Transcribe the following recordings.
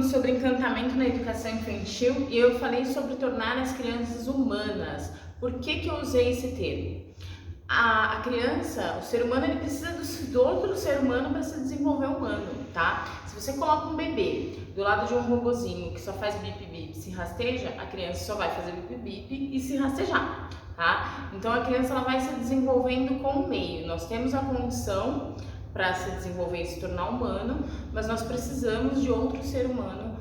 sobre encantamento na educação infantil e eu falei sobre tornar as crianças humanas. Por que que eu usei esse termo? A criança, o ser humano, ele precisa do outro ser humano para se desenvolver humano, tá? Se você coloca um bebê do lado de um robozinho que só faz bip-bip, se rasteja, a criança só vai fazer bip-bip e se rastejar, tá? Então a criança ela vai se desenvolvendo com o meio. Nós temos a condição para se desenvolver e se tornar humano, mas nós precisamos de outro ser humano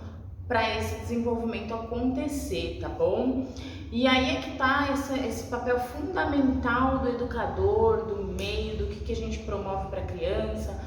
para esse desenvolvimento acontecer, tá bom? E aí é que tá esse papel fundamental do educador, do meio, do que a gente promove para a criança,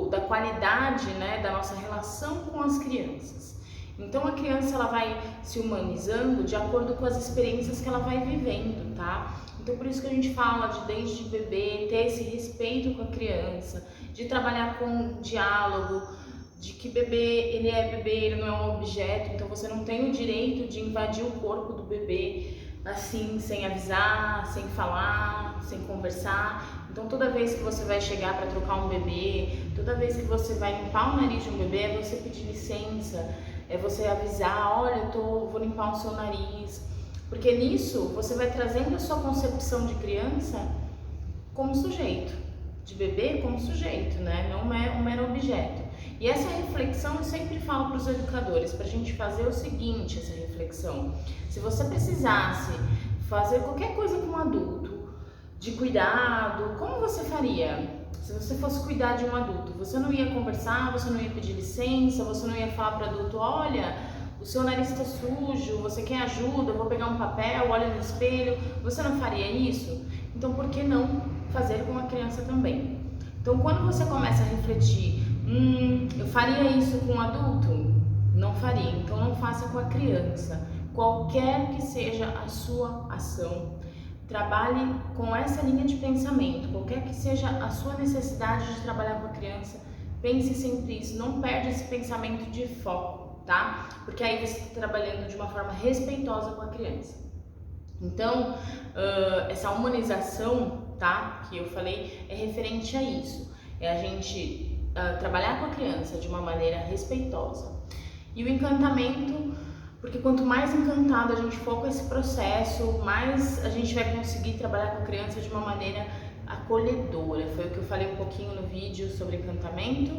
da qualidade, né, da nossa relação com as crianças. Então a criança ela vai se humanizando de acordo com as experiências que ela vai vivendo, tá? Então por isso que a gente fala de desde bebê ter esse respeito com a criança, de trabalhar com diálogo, de que bebê, ele é bebê, ele não é um objeto, então você não tem o direito de invadir o corpo do bebê assim, sem avisar, sem falar, sem conversar. Então toda vez que você vai chegar para trocar um bebê, toda vez que você vai limpar o nariz de um bebê, é você pedir licença, é você avisar, olha, vou limpar o seu nariz. Porque nisso você vai trazendo a sua concepção de criança como sujeito, de bebê como sujeito, né? Não é um mero objeto. E essa reflexão eu sempre falo para os educadores, para a gente fazer o seguinte, essa reflexão. Se você precisasse fazer qualquer coisa com um adulto, de cuidado, como você faria? Se você fosse cuidar de um adulto, você não ia conversar, você não ia pedir licença, você não ia falar para o adulto, olha, o seu nariz está sujo, você quer ajuda, eu vou pegar um papel, olha no espelho, você não faria isso? Então por que não fazer com a criança também? Então quando você começa a refletir, eu faria isso com um adulto? Não faria, então não faça com a criança. Qualquer que seja a sua ação, trabalhe com essa linha de pensamento, qualquer que seja a sua necessidade de trabalhar com a criança, pense sempre isso, não perde esse pensamento de foco, tá? Porque aí você está trabalhando de uma forma respeitosa com a criança. Então, essa humanização, tá, que eu falei, é referente a isso, é a gente trabalhar com a criança de uma maneira respeitosa. E o encantamento, porque quanto mais encantado a gente for com esse processo, mais a gente vai conseguir trabalhar com a criança de uma maneira acolhedora. Foi o que eu falei um pouquinho no vídeo sobre encantamento,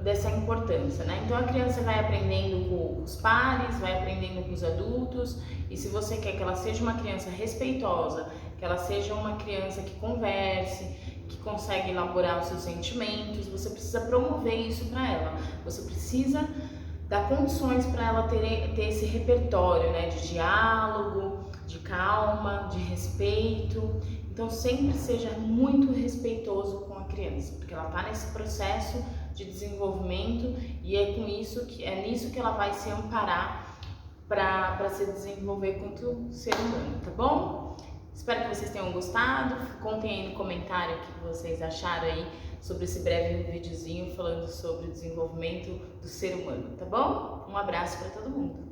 dessa importância, né? Então a criança vai aprendendo com os pares, vai aprendendo com os adultos, e se você quer que ela seja uma criança respeitosa, que ela seja uma criança que converse, que consegue elaborar os seus sentimentos, você precisa promover isso para ela, você precisa dar condições para ela ter esse repertório, né, de diálogo, de calma, de respeito. Então sempre seja muito respeitoso com a criança, porque ela está nesse processo de desenvolvimento e é nisso que ela vai se amparar para se desenvolver quanto ser humano, tá bom? Espero que vocês tenham gostado. Contem aí no comentário o que vocês acharam aí sobre esse breve videozinho falando sobre o desenvolvimento do ser humano, tá bom? Um abraço para todo mundo!